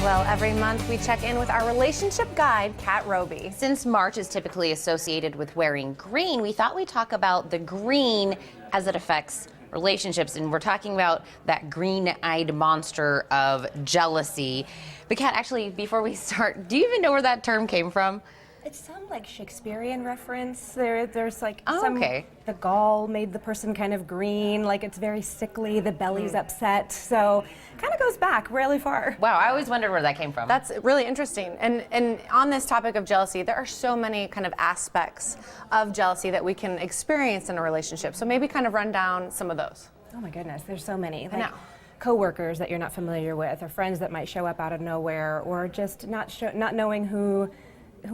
Well, every month we check in with our relationship guide, Kat Robey. Since March is typically associated with wearing green, we thought we'd talk about the green as it affects relationships. And we're talking about that green-eyed monster of jealousy. But Kat, actually, before we start, do you even know where that term came from? It's some like Shakespearean reference. There's like okay. The gall made the person kind of green, like it's very sickly, the belly's upset. So kind of goes back really far. Wow, I always wondered where that came from. That's really interesting. And on this topic of jealousy, there are so many kind of aspects of jealousy that we can experience in a relationship. So maybe kind of run down some of those. Oh my goodness, there's so many. I know. Coworkers that you're not familiar with, or friends that might show up out of nowhere, or just not knowing who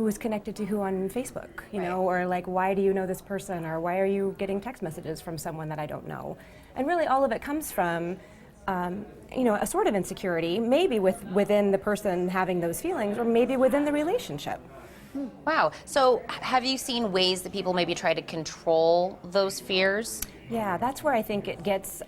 is connected to who on Facebook, you know, or like, why do you know this person, or why are you getting text messages from someone that I don't know? And really all of it comes from, you know, a sort of insecurity, maybe within the person having those feelings, or maybe within the relationship. Wow. So have you seen ways that people maybe try to control those fears? Yeah, that's where I think it gets,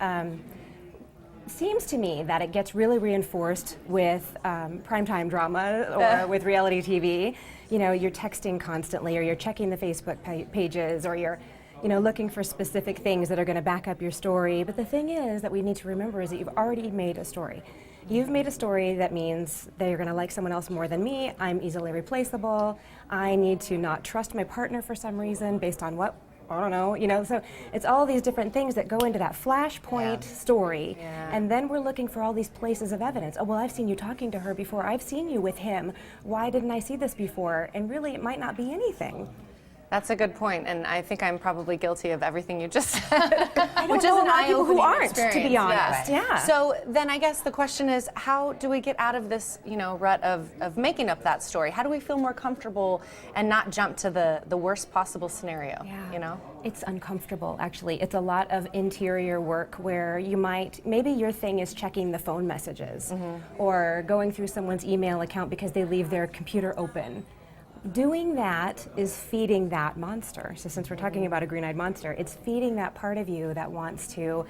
seems to me that it gets really reinforced with primetime drama or with reality TV. You know, you're texting constantly, or you're checking the Facebook pages, or you're, you know, looking for specific things that are going to back up your story. But the thing is that we need to remember is that you've already made a story. You've made a story that means they're going to like someone else more than me. I'm easily replaceable. I need to not trust my partner for some reason based on what, I don't know, you know, so it's all these different things that go into that flashpoint story. And then we're looking for all these places of evidence. Oh, well, I've seen you talking to her before. I've seen you with him. Why didn't I see this before? And really, it might not be anything. That's a good point, and I think I'm probably guilty of everything you just said. Which is an eye-opening who aren't, to be honest. Yeah. So then I guess the question is, how do we get out of this, you know, rut of making up that story? How do we feel more comfortable and not jump to the worst possible scenario? Yeah. You know? It's uncomfortable, actually. It's a lot of interior work where you might, maybe your thing is checking the phone messages or going through someone's email account because they leave their computer open. Doing that is feeding that monster. So since we're talking about a green-eyed monster, it's feeding that part of you that wants to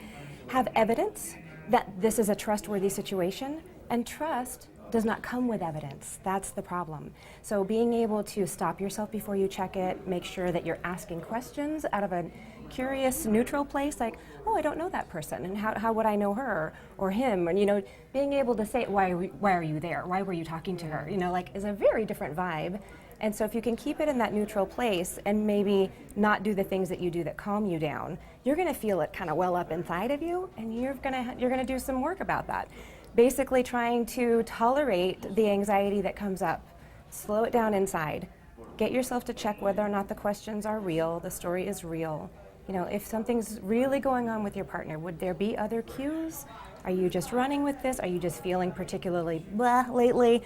have evidence that this is a trustworthy situation, and trust does not come with evidence. That's the problem. So being able to stop yourself before you check it, make sure that you're asking questions out of a curious, neutral place, like, oh, I don't know that person, and how would I know her or him? And, you know, being able to say, why are you there? Why were you talking to her? You know, like, is a very different vibe. And so if you can keep it in that neutral place and maybe not do the things that you do that calm you down, you're going to feel it kind of well up inside of you, and you're going to do some work about that. Basically trying to tolerate the anxiety that comes up, slow it down inside, get yourself to check whether or not the questions are real, the story is real. You know, if something's really going on with your partner, would there be other cues? Are you just running with this? Are you just feeling particularly blah lately?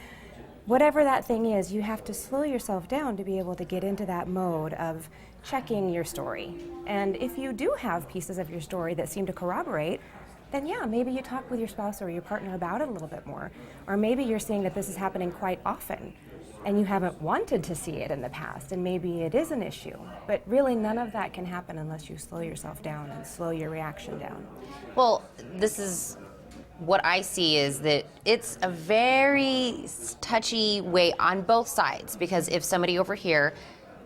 Whatever that thing is, you have to slow yourself down to be able to get into that mode of checking your story. And if you do have pieces of your story that seem to corroborate, then yeah, maybe you talk with your spouse or your partner about it a little bit more. Or maybe you're seeing that this is happening quite often and you haven't wanted to see it in the past, and maybe it is an issue. But really none of that can happen unless you slow yourself down and slow your reaction down. Well, this is what I see is that it's a very touchy way on both sides, because if somebody over here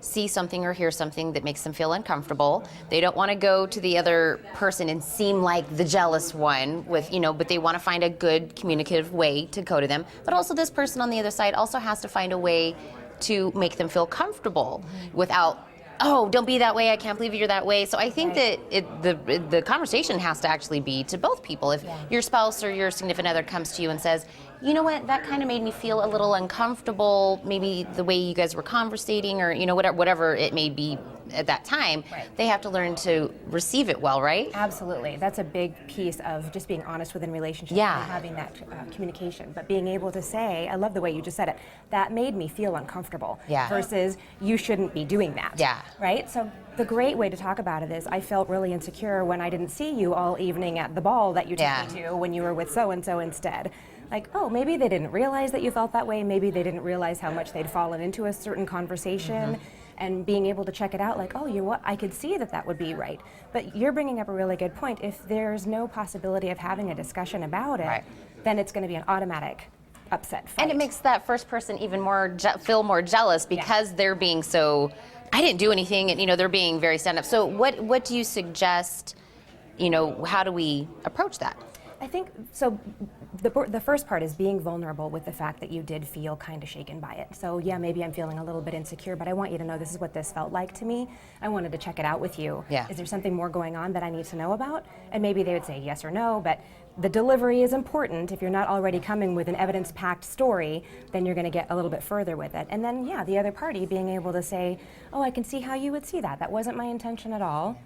sees something or hears something that makes them feel uncomfortable, they don't want to go to the other person and seem like the jealous one with, you know, but they want to find a good communicative way to go to them. But also this person on the other side also has to find a way to make them feel comfortable without, oh, don't be that way, I can't believe you're that way. So I think that the conversation has to actually be to both people. If your spouse or your significant other comes to you and says, you know what, that kind of made me feel a little uncomfortable, maybe the way you guys were conversating, or, you know, whatever it may be at that time, they have to learn to receive it well, right? Absolutely. That's a big piece of just being honest within relationships and having that communication. But being able to say, I love the way you just said it, that made me feel uncomfortable versus you shouldn't be doing that. Right? So the great way to talk about it is, I felt really insecure when I didn't see you all evening at the ball that you took me to when you were with so-and-so instead. Like, oh, maybe they didn't realize that you felt that way. Maybe they didn't realize how much they'd fallen into a certain conversation. And being able to check it out, like, oh, you know what, I could see that that would be right. But you're bringing up a really good point. If there's no possibility of having a discussion about it, then it's going to be an automatic upset fight. And it makes that first person even more feel more jealous because they're being so, I didn't do anything, and they're being very stand up. So what do you suggest, how do we approach that? I think so. The first part is being vulnerable with the fact that you did feel kind of shaken by it. So yeah, maybe I'm feeling a little bit insecure, but I want you to know this is what this felt like to me. I wanted to check it out with you. Yeah. Is there something more going on that I need to know about? And maybe they would say yes or no, but the delivery is important. If you're not already coming with an evidence-packed story, then you're going to get a little bit further with it. And then yeah, the other party being able to say, oh, I can see how you would see that. That wasn't my intention at all.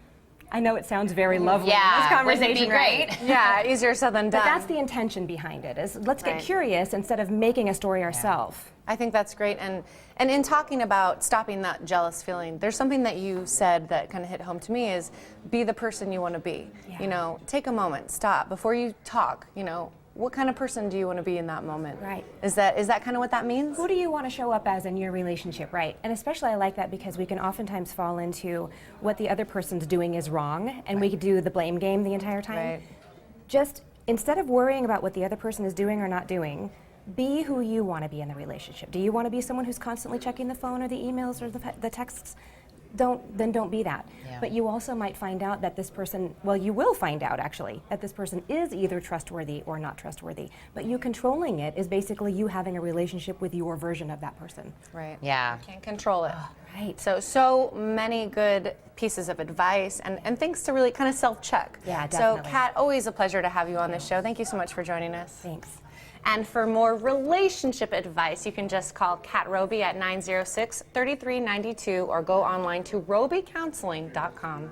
I know it sounds very lovely in this conversation, wouldn't it be great? right? Yeah, easier said than done. But that's the intention behind it, is let's get curious instead of making a story ourselves. I think that's great. And in talking about stopping that jealous feeling, there's something that you said that kind of hit home to me is be the person you want to be. Yeah. Take a moment, stop before you talk. What kind of person do you want to be in that moment? Right. Is that kind of what that means? Who do you want to show up as in your relationship, right? And especially I like that because we can oftentimes fall into what the other person's doing is wrong, and we could do the blame game the entire time. Right. Just instead of worrying about what the other person is doing or not doing, be who you want to be in the relationship. Do you want to be someone who's constantly checking the phone or the emails or the texts? Don't be that. Yeah. But you also might find out that this person, well, you will find out actually, that this person is either trustworthy or not trustworthy. But you controlling it is basically you having a relationship with your version of that person. Right. Yeah. Can't control it. Right. So many good pieces of advice and things to really kind of self-check. Yeah, definitely. So, Kat, always a pleasure to have you on this show. Thank you so much for joining us. Thanks. And for more relationship advice, you can just call Kat Robey at 906-3392 or go online to robeycounseling.com.